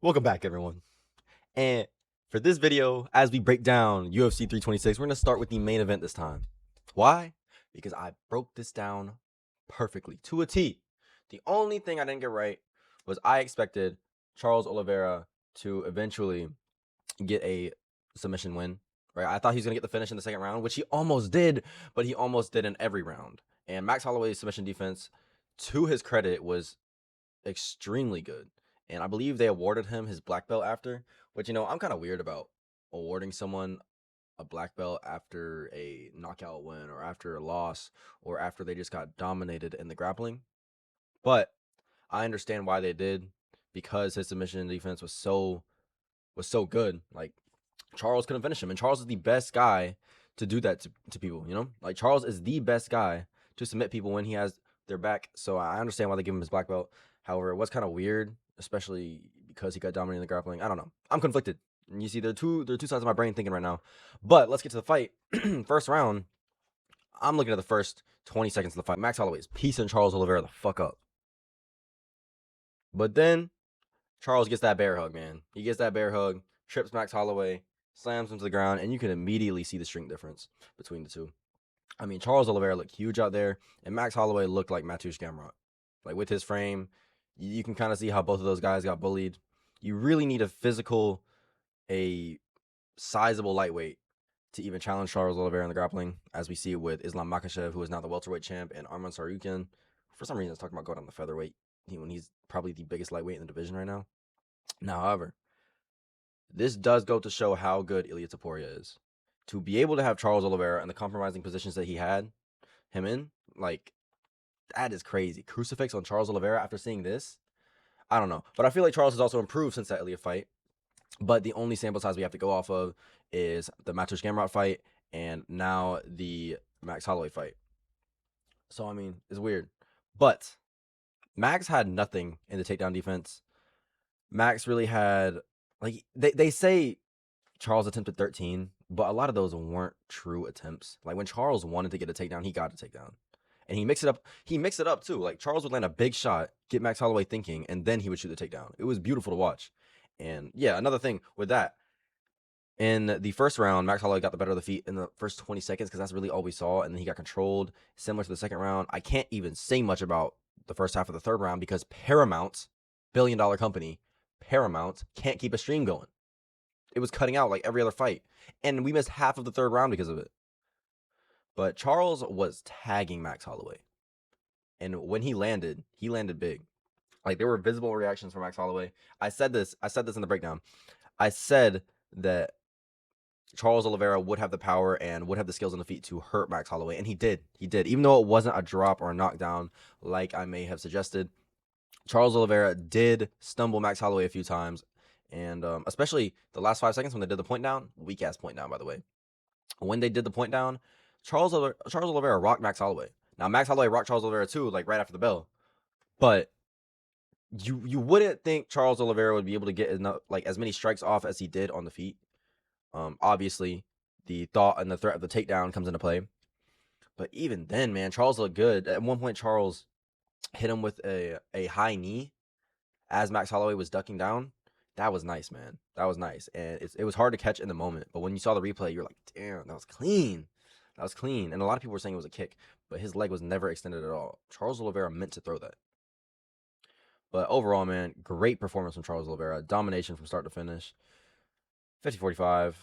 Welcome back, everyone. And for this video, as we break down UFC 326, we're going to start with the main event this time. Why? Because I broke this down perfectly to a T. The only thing I didn't get right was I expected Charles Oliveira to eventually get a submission win, right? I thought he was going to get the finish in the second round, which he almost did, but he almost did in every round. And Max Holloway's submission defense, to his credit, was extremely good. And I believe they awarded him his black belt after, which, I'm kind of weird about awarding someone a black belt after a knockout win or after a loss or after they just got dominated in the grappling. But I understand why they did, because his submission defense was so good. Like, Charles couldn't finish him, and Charles is the best guy to do that to people, Like, Charles is the best guy to submit people when he has their back. So I understand why they give him his black belt. However, it was kind of weird, especially because he got dominated in the grappling. I don't know. I'm conflicted. And you see, there are two sides of my brain thinking right now. But let's get to the fight. First round, I'm looking at the first 20 seconds of the fight. Max Holloway's piecing Charles Oliveira the fuck up. But then Charles gets that bear hug, man. He gets that bear hug, trips Max Holloway, slams him to the ground, and you can immediately see the strength difference between the two. I mean, Charles Oliveira looked huge out there, and Max Holloway looked like Mateusz Gamrot. Like, with his frame, you can kind of see how both of those guys got bullied. You really need a sizable lightweight to even challenge Charles Oliveira in the grappling, as we see with Islam Makhachev, who is now the welterweight champ, and Arman Tsarukyan. For some reason, it's talking about going on the featherweight when he's probably the biggest lightweight in the division right now. Now, however, this does go to show how good Ilia Topuria is. To be able to have Charles Oliveira in the compromising positions that he had him in, like, that is crazy. Crucifix on Charles Oliveira after seeing this? I don't know. But I feel like Charles has also improved since that Ilia fight. But the only sample size we have to go off of is the Mateusz Gamrot fight and now the Max Holloway fight. So, I mean, it's weird. But Max had nothing in the takedown defense. Max really had, like, they say Charles attempted 13, but a lot of those weren't true attempts. Like, when Charles wanted to get a takedown, he got a takedown. And he mixed it up. He mixed it up too. Like, Charles would land a big shot, get Max Holloway thinking, and then he would shoot the takedown. It was beautiful to watch. And yeah, another thing with that, in the first round, Max Holloway got the better of the feet in the first 20 seconds because that's really all we saw. And then he got controlled, similar to the second round. I can't even say much about the first half of the third round because Paramount, billion-dollar company, Paramount, can't keep a stream going. It was cutting out like every other fight. And we missed half of the third round because of it. But Charles was tagging Max Holloway. And when he landed big. Like, there were visible reactions from Max Holloway. I said this in the breakdown. I said that Charles Oliveira would have the power and would have the skills on the feet to hurt Max Holloway, and he did. He did. Even though it wasn't a drop or a knockdown like I may have suggested, Charles Oliveira did stumble Max Holloway a few times, and especially the last 5 seconds when they did the point down. Weak ass point down, by the way. When they did the point down, Charles Oliveira rocked Max Holloway. Now, Max Holloway rocked Charles Oliveira too, like right after the bell. But you wouldn't think Charles Oliveira would be able to get enough, like, as many strikes off as he did on the feet. Obviously, the thought and the threat of the takedown comes into play. But even then, man, Charles looked good. At one point, Charles hit him with a high knee as Max Holloway was ducking down. That was nice, man. That was nice. And it was hard to catch in the moment. But when you saw the replay, you're like, damn, that was clean. That was clean. And a lot of people were saying it was a kick, but his leg was never extended at all. Charles Oliveira meant to throw that. But overall, man, great performance from Charles Oliveira. Domination from start to finish. 50-45.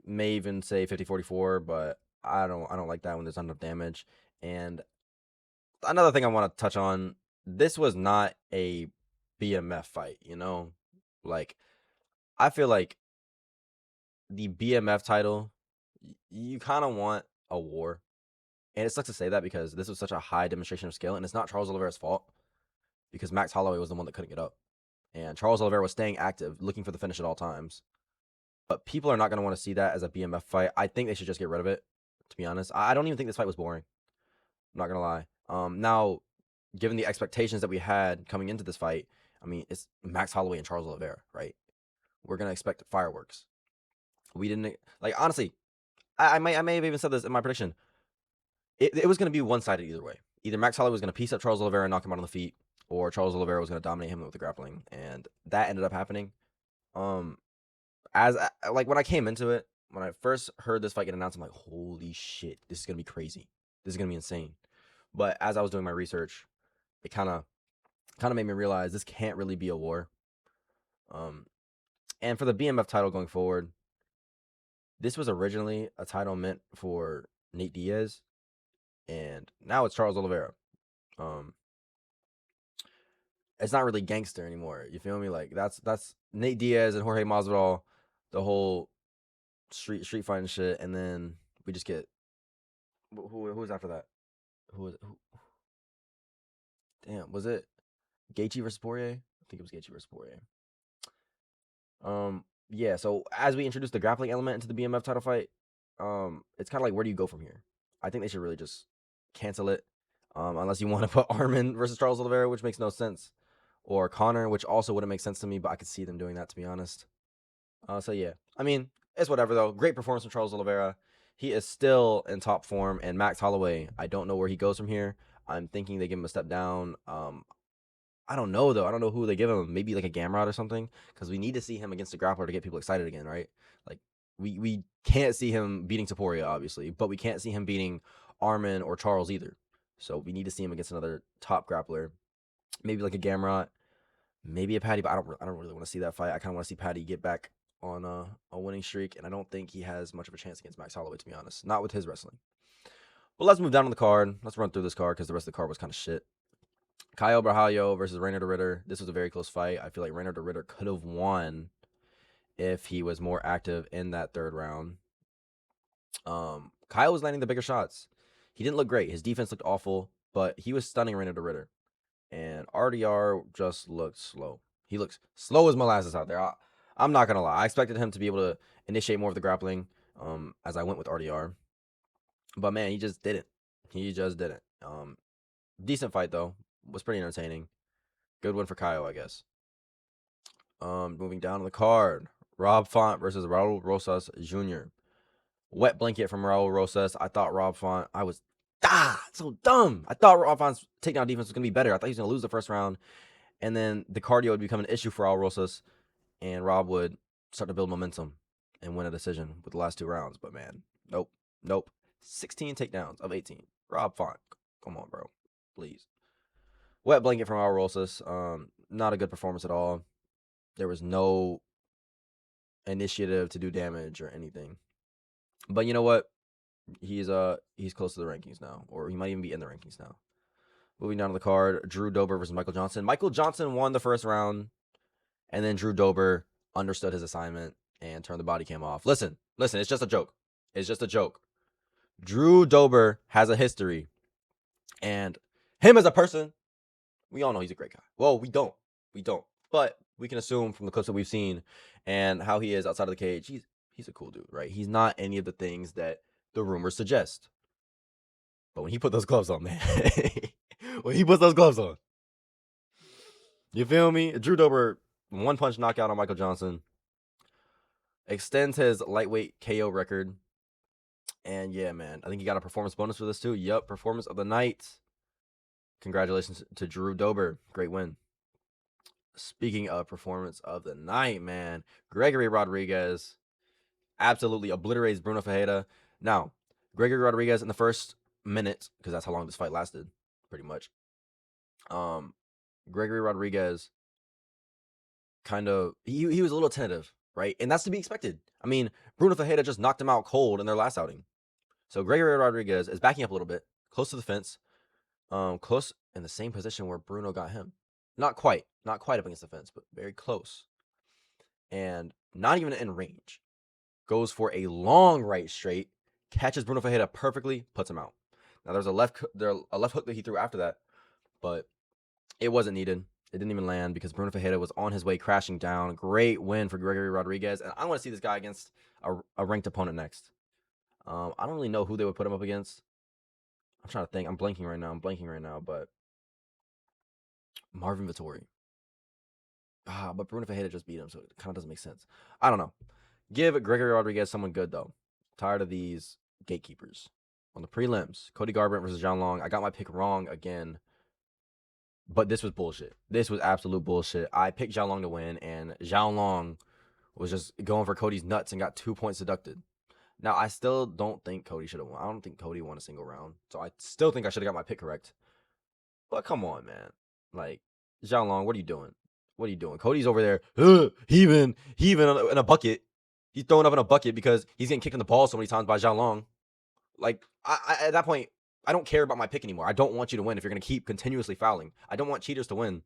May even say 50-44, but I don't like that when there's not enough damage. And another thing I want to touch on, this was not a BMF fight, Like, I feel like the BMF title, you kind of want a war. And it sucks to say that because this was such a high demonstration of skill, and it's not Charles Oliveira's fault because Max Holloway was the one that couldn't get up. And Charles Oliveira was staying active, looking for the finish at all times. But people are not going to want to see that as a BMF fight. I think they should just get rid of it, to be honest. I don't even think this fight was boring. I'm not going to lie. Now, given the expectations that we had coming into this fight, I mean, it's Max Holloway and Charles Oliveira, right? We're going to expect fireworks. We didn't, like, honestly, I may have even said this in my prediction. It was going to be one-sided either way. Either Max Holloway was going to piece up Charles Oliveira and knock him out on the feet, or Charles Oliveira was going to dominate him with the grappling. And that ended up happening. Um, as like when I came into it, when I first heard this fight get announced, I'm like, holy shit, this is gonna be crazy. This is gonna be insane. But as I was doing my research, it kind of made me realize this can't really be a war. Um, and for the BMF title going forward, this was originally a title meant for Nate Diaz, and now it's Charles Oliveira. Um, it's not really gangster anymore. You feel me? Like that's Nate Diaz and Jorge Masvidal, the whole street fighting shit, and then we just get who's after that? Who? Damn, was it Gaethje versus Poirier? I think it was Gaethje versus Poirier. Yeah. So as we introduce the grappling element into the BMF title fight, it's kind of like where do you go from here? I think they should really just cancel it, unless you want to put Armin versus Charles Oliveira, which makes no sense, or Connor, which also wouldn't make sense to me, but I could see them doing that, to be honest. So yeah, I mean, it's whatever though. Great performance from Charles Oliveira. He is still in top form, and Max Holloway, I don't know where he goes from here. I'm thinking they give him a step down. I don't know though. I don't know who they give him. Maybe like a Gamrot or something, because we need to see him against the grappler to get people excited again, right? Like we can't see him beating Taporia, obviously, but we can't see him beating Armin or Charles either. So we need to see him against another top grappler, maybe like a Gamrot, maybe a Patty. But I don't really want to see that fight. I kind of want to see Patty get back on a winning streak, and I don't think he has much of a chance against Max Holloway, to be honest. Not with his wrestling. But let's move down on the card. Let's run through this card because the rest of the card was kind of shit. Caio Borralho versus Reiner de Ritter. This was a very close fight. I feel like Reiner de Ritter could have won if he was more active in that third round. Kyle was landing the bigger shots. He didn't look great. His defense looked awful, but he was stunning Reiner de Ritter. And RDR just looked slow. He looks slow as molasses out there. I'm not going to lie. I expected him to be able to initiate more of the grappling as I went with RDR. But man, he just didn't. He just didn't. Decent fight, though. Was pretty entertaining. Good one for Kyle, I guess. Moving down to the card. Rob Font versus Raul Rosas Jr. Wet blanket from Raul Rosas. I thought Rob Font, so dumb. I thought Rob Font's takedown defense was going to be better. I thought he was going to lose the first round. And then the cardio would become an issue for Raul Rosas. And Rob would start to build momentum and win a decision with the last two rounds. But man, nope. 16 takedowns of 18. Rob Font. Come on, bro. Please. Wet blanket from Raul Rosas. Not a good performance at all. There was no initiative to do damage or anything. But you know what? He's close to the rankings now, or he might even be in the rankings now. Moving down to the card, Drew Dober versus Michael Johnson. Michael Johnson won the first round, and then Drew Dober understood his assignment and turned the body cam off. Listen, it's just a joke. It's just a joke. Drew Dober has a history, and him as a person, we all know he's a great guy. Well, we don't, but we can assume from the clips that we've seen and how he is outside of the cage, he's a cool dude, right? He's not any of the things that the rumors suggest. But when he put those gloves on, man, when he puts those gloves on, you feel me? Drew Dober, one punch knockout on Michael Johnson, extends his lightweight KO record. And yeah, man, I think he got a performance bonus for this too. Yup, performance of the night. Congratulations to Drew Dober. Great win. Speaking of performance of the night, man, Gregory Rodriguez absolutely obliterates Bruno Ferreira. Now, Gregory Rodriguez in the first minute, because that's how long this fight lasted, pretty much. Gregory Rodriguez kind of he was a little tentative, right? And that's to be expected. I mean, Bruno Ferreira just knocked him out cold in their last outing. So Gregory Rodriguez is backing up a little bit, close to the fence, close in the same position where Bruno got him. Not quite up against the fence, but very close. And not even in range. Goes for a long right straight, catches Bruno Ferreira perfectly, puts him out. Now there's a left hook that he threw after that, but it wasn't needed. It didn't even land because Bruno Ferreira was on his way crashing down. Great win for Gregory Rodriguez, and I want to see this guy against a ranked opponent next. I don't really know who they would put him up against. I'm trying to think. I'm blanking right now, but Marvin Vettori. But Bruno Ferreira just beat him, so it kind of doesn't make sense. I don't know. Give Gregory Rodriguez someone good, though. Tired of these gatekeepers. On the prelims, Cody Garbrandt versus Zhang Long. I got my pick wrong again. But this was bullshit. This was absolute bullshit. I picked Zhang Long to win, and Zhang Long was just going for Cody's nuts and got 2 points deducted. Now, I still don't think Cody should have won. I don't think Cody won a single round. So I still think I should have got my pick correct. But come on, man. Like, Zhao Long, what are you doing? What are you doing? Cody's over there, heaving in a bucket. He's throwing up in a bucket because he's getting kicked in the ball so many times by Zhao Long. Like, at that point, I don't care about my pick anymore. I don't want you to win if you're going to keep continuously fouling. I don't want cheaters to win.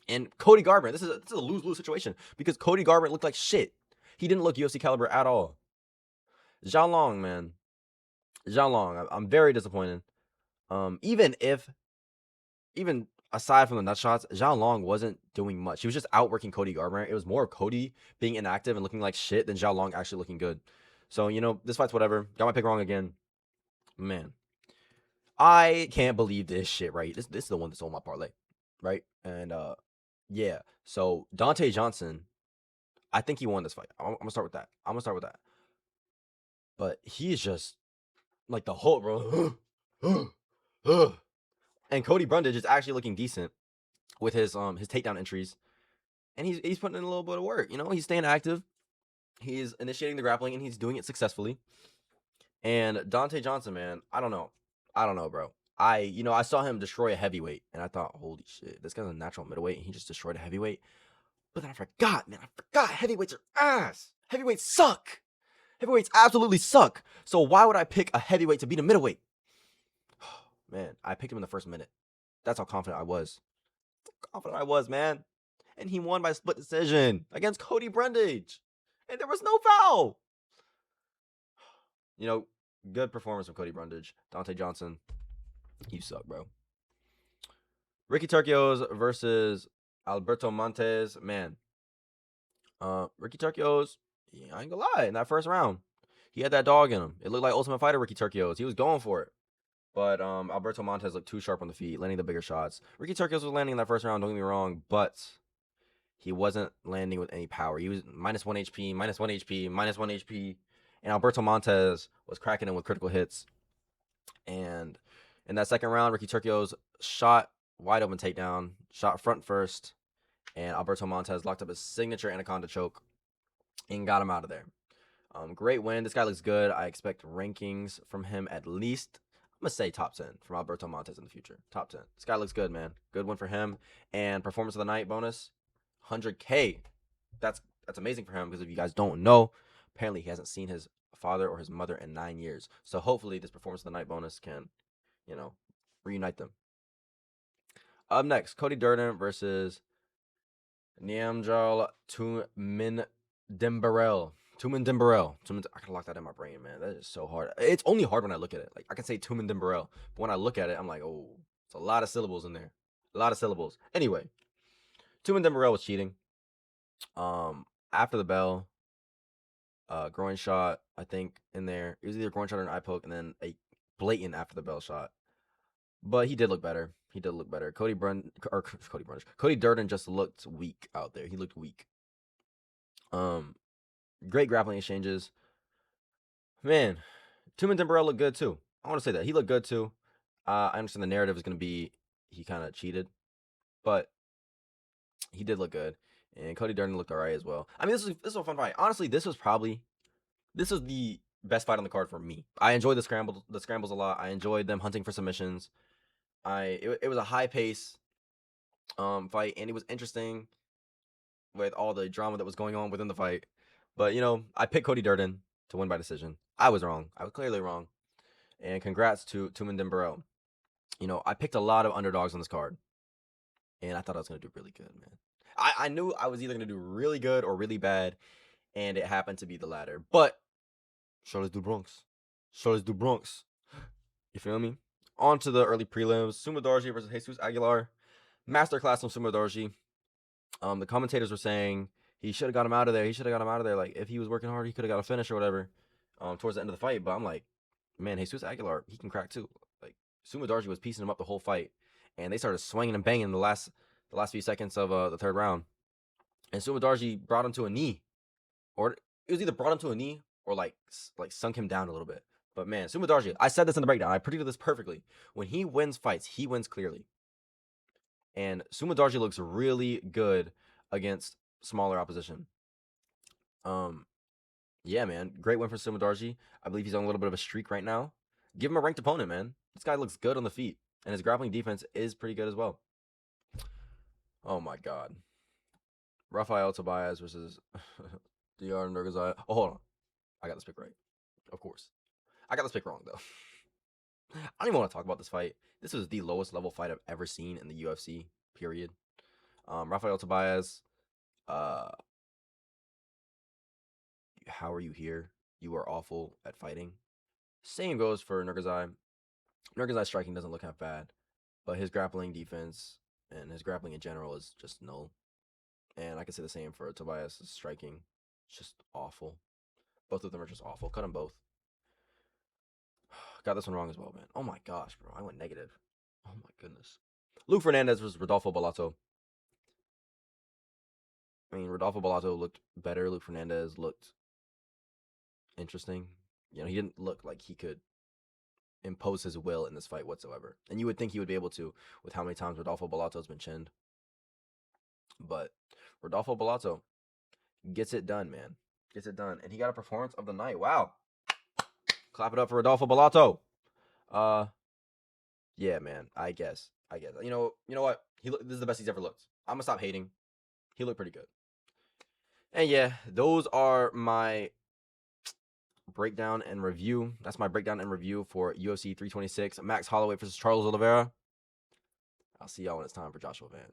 And Cody Garbrandt, this is a lose-lose situation because Cody Garbrandt looked like shit. He didn't look UFC caliber at all. Zhao Long, man. Zhao Long, I'm very disappointed. Even aside from the nut shots, Zhao Long wasn't doing much. He was just outworking Cody Garbrandt. It was more Cody being inactive and looking like shit than Zhao Long actually looking good. So, this fight's whatever. Got my pick wrong again. Man, I can't believe this shit, right? This is the one that sold my parlay, right? And yeah. So Dante Johnson, I think he won this fight. I'm gonna start with that. But he is just like the Hulk, bro. And Cody Brundage is actually looking decent with his takedown entries, and he's putting in a little bit of work. He's staying active. He's initiating the grappling, and he's doing it successfully. And Dante Johnson, man, I don't know, bro. I saw him destroy a heavyweight, and I thought, holy shit, this guy's a natural middleweight, and he just destroyed a heavyweight. But then I forgot, man. Heavyweights are ass. Heavyweights suck. Heavyweights absolutely suck. So why would I pick a heavyweight to beat a middleweight? Man, I picked him in the first minute. That's how confident I was. Man. And he won by split decision against Cody Brundage. And there was no foul. Good performance from Cody Brundage. Dante Johnson, you suck, bro. Ricky Turcios versus Alberto Montes. Man, Ricky Turcios, I ain't gonna lie, in that first round, he had that dog in him. It looked like Ultimate Fighter Ricky Turcios. He was going for it. But Alberto Montes looked too sharp on the feet, landing the bigger shots. Ricky Turcios was landing in that first round, don't get me wrong, but he wasn't landing with any power. He was minus 1 HP, minus 1 HP, minus 1 HP. And Alberto Montes was cracking him with critical hits. And in that second round, Ricky Turcios shot wide open takedown, shot front first, and Alberto Montes locked up his signature anaconda choke and got him out of there. Great win. This guy looks good. I expect rankings from him at least. I'm going to say top 10 from Alberto Montes in the future. Top 10. This guy looks good, man. Good one for him. And performance of the night bonus, 100K. That's amazing for him because if you guys don't know, apparently he hasn't seen his father or his mother in 9 years. So hopefully this performance of the night bonus can, reunite them. Up next, Cody Durden versus Niamjal Tumin-Dembarel. I can lock that in my brain, man. That is so hard. It's only hard when I look at it. Like, I can say Tumin-Dembarel, but when I look at it, I'm like, oh, it's a lot of syllables in there. A lot of syllables. Anyway, Tumin-Dembarel was cheating. After the bell, groin shot, I think, in there. It was either groin shot or an eye poke, and then a blatant after the bell shot. But he did look better. Cody Durden just looked weak out there. He looked weak. Great grappling exchanges. Man, Tumin-Dembarel looked good too. I want to say that. He looked good too. I understand the narrative is going to be he kind of cheated, but he did look good. And Cody Durden looked all right as well. I mean, this was a fun fight. Honestly, this was the best fight on the card for me. I enjoyed the scrambles a lot. I enjoyed them hunting for submissions. It was a high pace fight, and it was interesting with all the drama that was going on within the fight. But I picked Cody Durden to win by decision. I was wrong. I was clearly wrong. And congrats to Tumin-Dembarel. I picked a lot of underdogs on this card, and I thought I was gonna do really good, man. I knew I was either gonna do really good or really bad, and it happened to be the latter. But Charles du Bronx. You feel me? On to the early prelims. Sumo versus Jesus Aguilar. Masterclass from Sumo. The commentators were saying he should have got him out of there. Like, if he was working hard, he could have got a finish or whatever towards the end of the fight. But I'm like, man, Jesus Aguilar, he can crack too. Like, Sumo was piecing him up the whole fight. And they started swinging and banging the last few seconds of the third round. And Sumo brought him to a knee. Or it was either brought him to a knee or like sunk him down a little bit. But man, Sumo I said this in the breakdown. I predicted this perfectly. When he wins fights, he wins clearly. And Sumo looks really good against smaller opposition. Yeah, man, great win for Sumadarji. I believe he's on a little bit of a streak right now. Give him a ranked opponent, man. This guy looks good on the feet, and his grappling defense is pretty good as well. Oh my God, Rafael Tobias versus Dr. Nurgazai. Oh, hold on, I got this pick right. Of course, I got this pick wrong though. I don't even want to talk about this fight. This was the lowest level fight I've ever seen in the UFC. Period. Rafael Tobias. Uh, how are you here? You are awful at fighting. Same goes for Nurgazai. Nurgazai's striking doesn't look half bad, but his grappling defense and his grappling in general is just null. And I can say the same for Tobias' striking. It's just awful. Both of them are just awful. Cut them both. Got this one wrong as well, man. Oh my gosh, bro. I went negative. Oh my goodness. Luke Fernandez versus Rodolfo Bellato. I mean, Rodolfo Bellato looked better. Luke Fernandez looked interesting. You know, he didn't look like he could impose his will in this fight whatsoever. And you would think he would be able to with how many times Rodolfo Bellato's been chinned. But Rodolfo Bellato gets it done, man. Gets it done. And he got a performance of the night. Wow. Clap it up for Rodolfo Bellato. Yeah, man. I guess. You know what? This is the best he's ever looked. I'm gonna stop hating. He looked pretty good. And yeah, those are my breakdown and review. That's my breakdown and review for UFC 326. Max Holloway versus Charles Oliveira. I'll see y'all when it's time for Joshua Van.